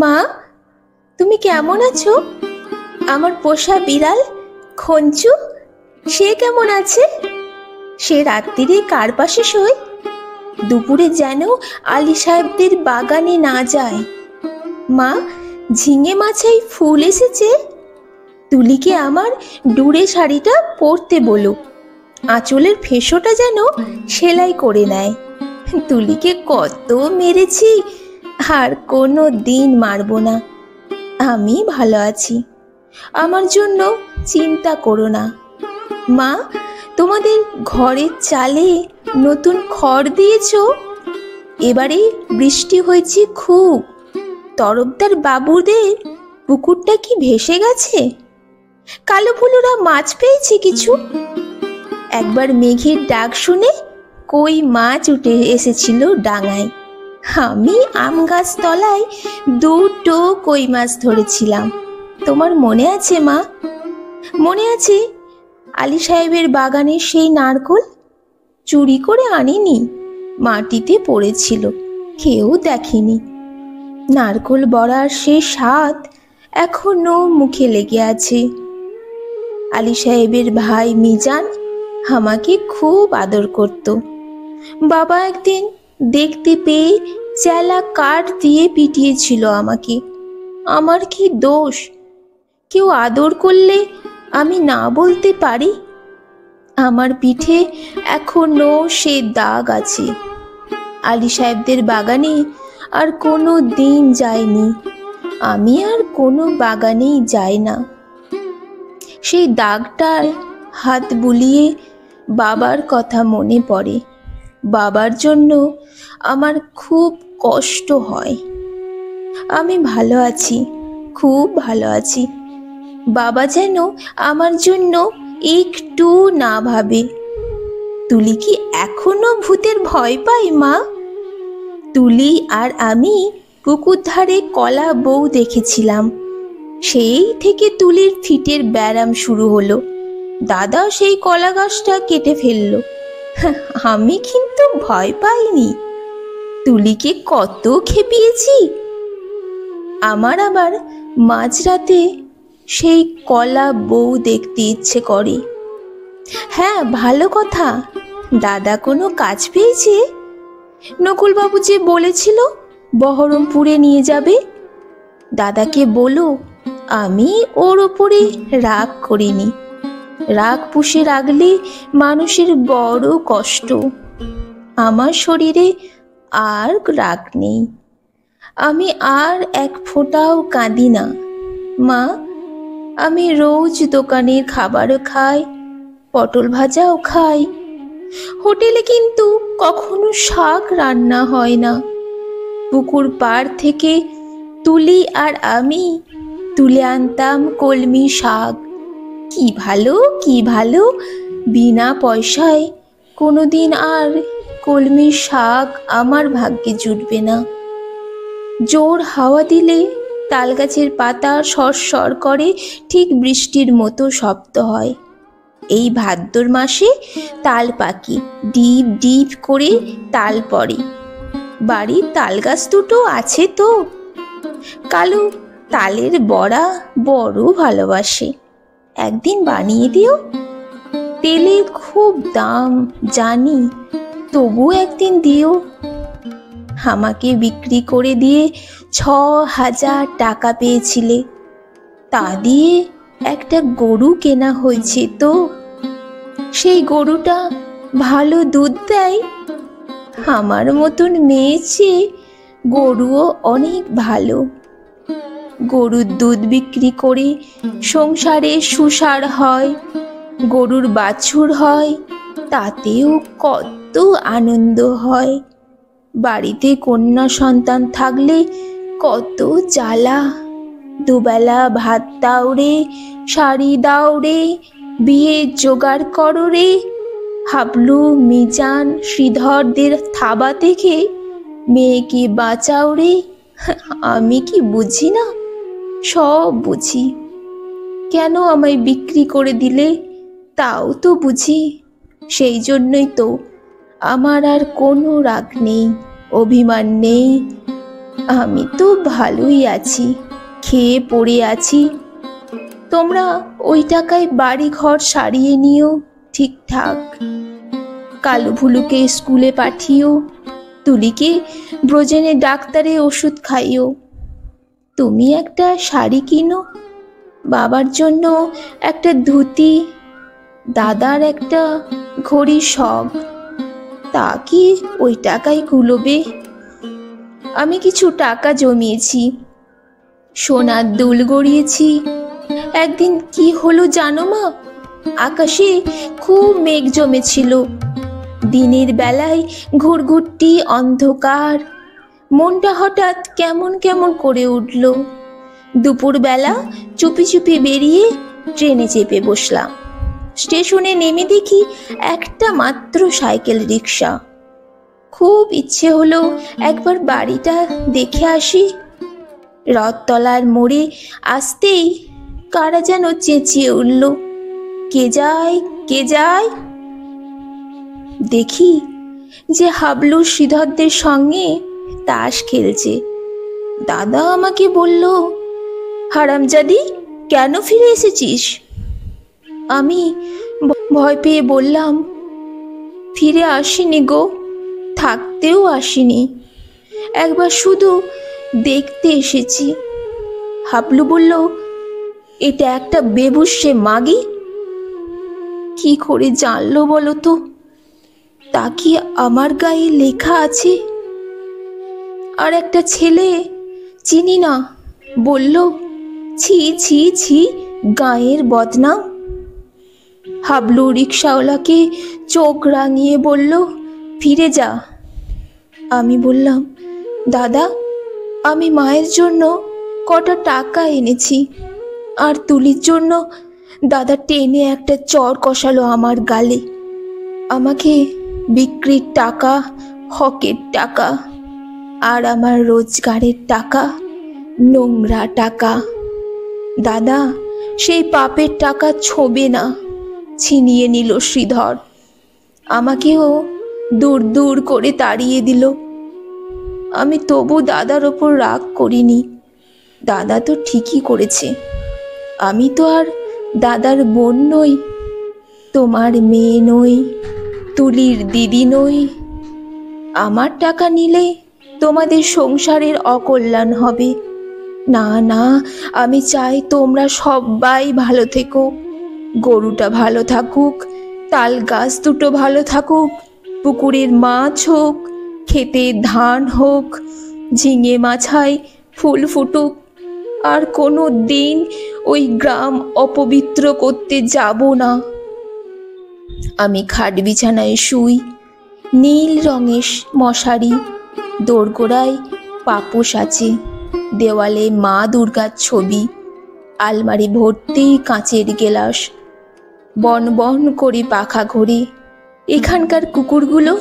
মা, তুমি কেমন আছো? আমার পোষা বিড়াল খঞ্চু, সে কেমন আছে? সে রাত্রিরে কার পাশে শোয়? দুপুরে যেন আলী সাহেবদের বাগানে না যায়। মা, ঝিঙে মাছায় ফুল এসেছে। তুলিকে আমার ডুরে শাড়িটা পরতে বলো, আঁচলের ফেঁসোটা যেন সেলাই করে নেয়। তুলিকে কত মেরেছি, আর কোনো দিন মারবো না। আমি ভালো আছি, আমার জন্য চিন্তা করো না। মা, তোমাদের ঘরের চালে নতুন খড় দিয়েছো? এবারে বৃষ্টি হয়েছে খুব। তরফদার বাবুদের পুকুরটা কি ভেসে গেছে? কালো ফুলুরা মাছ পেয়েছে কিছু? একবার মেঘের ডাক শুনে কই মাছ উঠে এসেছিল ডাঙায়। আমি আম গাছ তলায় দুটো কই মাছ ধরেছিলাম। তোমার মনে আছে মা? মনে আছে আলী সাহেবের বাগানে সেই নারকোল? চুরি করে আনিনি, মাটিতে পড়েছিল, কেউ দেখেনি। নারকোল বড়ার সে স্বাদ এখনো মুখে লেগে আছে। আলী সাহেবের ভাই মিজান আমাকে খুব আদর করত। বাবা একদিন দেখতে পেয়ে চেলা কাঠ দিয়ে পিটিয়েছিল আমাকে। আমার কি দোষ? কেউ আদর করলে আমি না বলতে পারি? আমার পিঠে এখনো সে দাগ আছে। আলী সাহেবদের বাগানে আর কোনো দিন যাইনি। আমি আর কোনো বাগানেই যাই না। সেই দাগটায় হাত বুলিয়ে বাবার কথা মনে পড়ে। বাবার জন্য আমার খুব কষ্ট হয়। আমি ভালো আছি, খুব ভালো আছি। বাবা যেন আমার জন্য একটু না ভাবে। তুলি কি এখনো ভূতের ভয় পায় মা? তুলি আর আমি পুকুর ধারে কলা বউ দেখেছিলাম। সেই থেকে তুলির ফিটের ব্যারাম শুরু হলো। দাদা সেই কলা গাছটা কেটে ফেললো। আমি কিন্তু ভয় পাইনি। তুলিকে কত খেপিয়েছি। আমার আবার মাঝরাতে সেই কলা বউ দেখতে ইচ্ছে করে। হ্যাঁ, ভালো কথা। দাদা কোনো কাজ পেয়েছে? নকুলবাবু যে বলেছিল বহরমপুরে নিয়ে যাবে। দাদাকে বলো আমি ওর ওপরে রাগ করিনি। রাগ পুষে রাখলে মানুষের বড় কষ্ট। আমার শরীরে আর রাগ নেই। আমি আর এক ফোঁটাও কাঁদি না। মা, আমি রোজ দোকানের খাবারও খাই, পটল ভাজাও খাই। হোটেলে কিন্তু কখনো শাক রান্না হয় না। পুকুর পাড় থেকে তুলি আর আমি তুলে আনতাম কলমি শাক। কি ভালো, কি ভালো! বিনা পয়সায় কোনোদিন আর কলমি শাক আমার ভাগ্যে জুটবে না। জোর হাওয়া দিলে তাল গাছের পাতা সরসর করে, ঠিক বৃষ্টির মতো শব্দ হয়। এই ভাদ্র মাসে তাল পাকি, ডিপ ডিপ করে তাল পড়ে। বাড়ির তাল গাছ দুটো আছে তো। কালু তালের বড়া বড় ভালোবাসে। একদিন বানিয়ে দিও। তেলের খুব দাম জানি, তবু একদিন দিও। আমাকে বিক্রি করে দিয়ে ৬,০০০ টাকা পেয়েছিলে। তা দিয়ে একটা গরু কেনা হয়েছে তো। সেই গরুটা ভালো দুধ দেয়। আমার মতন মেয়ে চেয়ে গরুও অনেক ভালো। গরুর দুধ বিক্রি করে সংসারে সুসার হয়, গরুর বাছুর হয়, তাতেও কত আনন্দ হয়। বাড়িতে কন্যা সন্তান থাকলে কত জ্বালা। দুবেলা ভাত দাও রে, শাড়ি দাও রে, বিয়ে জোগাড় করো রে। হাবলু, মিজান, শ্রীধরদের থাবা থেকে মেয়েকে বাঁচাও রে। আমি কি বুঝি না? সব বুঝি। কেন আমায় বিক্রি করে দিলে তাও তো বুঝি। সেই জন্যই তো আমার আর কোনো রাগ নেই, অভিমান নেই। আমি তো ভালোই আছি, খেয়ে পড়ে আছি। তোমরা ওই টাকায় বাড়ি ঘর সারিয়ে নিও ঠিকঠাক। কালু ভুলুকে স্কুলে পাঠিও, তুলিকে ব্রজেনে ডাক্তারে ওষুধ খাইও। তুমি একটা শাড়ি কিনো, বাবার জন্য একটা ধুতি, দাদার একটা ঘড়ির শখ। তা কি ওই টাকায় কুলোবে? আমি কিছু টাকা জমিয়েছি, সোনার দুল গড়িয়েছি। একদিন কি হলো জানো মা? আকাশে খুব মেঘ জমেছিল। দিনের বেলায় ঘুরঘুরটি অন্ধকার, মনটা হঠাৎ কেমন কেমন করে উঠল। দুপুরবেলা চুপি চুপি বেরিয়ে ট্রেনে চেপে বসলাম। স্টেশনে নেমে দেখি একটা মাত্র সাইকেল রিক্সা। খুব ইচ্ছে হলো একবার বাড়িটা দেখে আসি। রথতলার মোড়ে আসতেই কারা যেন চেঁচিয়ে উঠল, কে যায়, কে যায়? দেখি যে হাবলু শ্রীধরদের সঙ্গে তাস খেলছে। দাদা আমাকে বলল, হারামজাদি, কেন ফিরে এসেছিস? আমি ভয় পেয়ে বললাম, ফিরে আসিনি গো, থাকতেও আসিনি, একবার শুধু দেখতে এসেছি। হাবলু বলল, এটা একটা বেবুসে মাগি। কি করে জানলো বলো তো? তা কি আমার গায়ে লেখা আছে? আর একটা ছেলে চিনি না বলল, ছি ছি ছি, গায়ের বদনাম। হাবলু রিক্সাওয়ালাকে চোখ রাঙিয়ে বলল, ফিরে যা। আমি বললাম, দাদা, আমি মায়ের জন্য কটা টাকা এনেছি। আর তুলির জন্য দাদা টেনে একটা চড় কষালো আমার গালে। আমাকে বিক্রির টাকা, হকের টাকা, আর আমার রোজগারের টাকা, নোংরা টাকা। দাদা সেই পাপের টাকা ছোঁবে না, ছিনিয়ে নিল শ্রীধর। আমাকেও দূর দূর করে তাড়িয়ে দিল। আমি তবু দাদার ওপর রাগ করিনি। দাদা তো ঠিকই করেছে। আমি তো আর দাদার বোন নই, তোমার মেয়ে নই, তুলির দিদি নই। আমার টাকা নিলে তোমাদের সংসারের অকল্যাণ হবে। না না, আমি চাই তোমরা সবাই ভালো থেকো। গরুটা ভালো থাকুক, তাল গাছ দুটো ভালো থাকুক, পুকুরের মাছ হোক, খেতে ধান হোক, ঝিঙে মাছায় ফুল ফুটুক। আর কোনো দিন ওই গ্রাম অপবিত্র করতে যাব না। আমি খাট বিছানায় শুই, নীল রঙের মশারি, দোরগোড়ায় পাপোশ আছে, দেওয়ালে মা দুর্গার ছবি, আলমারি ভর্তি কাঁচের গেলাস, বন বন করে পাখা ঘোরে। এখানকার কুকুরগুলো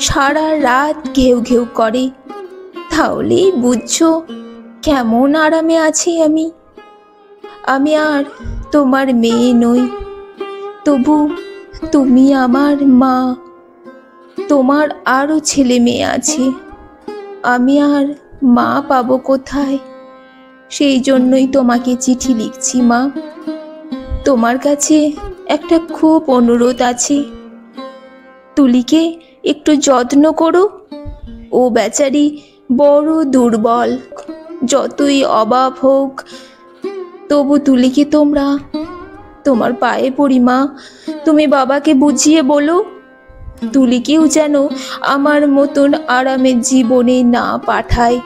সারা রাত ঘেউ ঘেউ করে। তাহলেই বুঝছো কেমন আরামে আছি আমি। আমি আর তোমার মেয়ে নই, তবু তুমি আমার মা। তোমার আরও ছেলে মেয়ে আছে, আমি আর মা পাবো কোথায়? সেই জন্যই তোমাকে চিঠি লিখছি মা। তোমার কাছে একটা খুব অনুরোধ আছে, তুলিকে একটু যত্ন করো। ও বেচারি বড় দুর্বল। যতই অভাব হোক, তবু তুলিকে তোমরা, তোমার পায়ে পড়ি মা, তুমি বাবাকে বুঝিয়ে বলো, তুলিকেও যেন আমার মতন আরামের জীবনে না পাঠায়।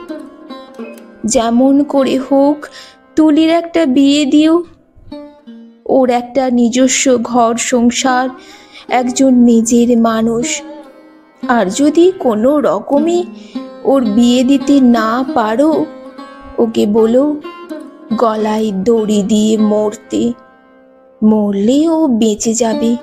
যেমন করে হোক তুলির একটা বিয়ে দিও, ওর একটা নিজস্ব ঘর সংসার, একজন নিজের মানুষ। আর যদি কোনো রকমে ওর বিয়ে দিতে না পারো, ওকে বলো গলায় দড়ি দিয়ে মরতে, মরলে ও বেঁচে যাবে।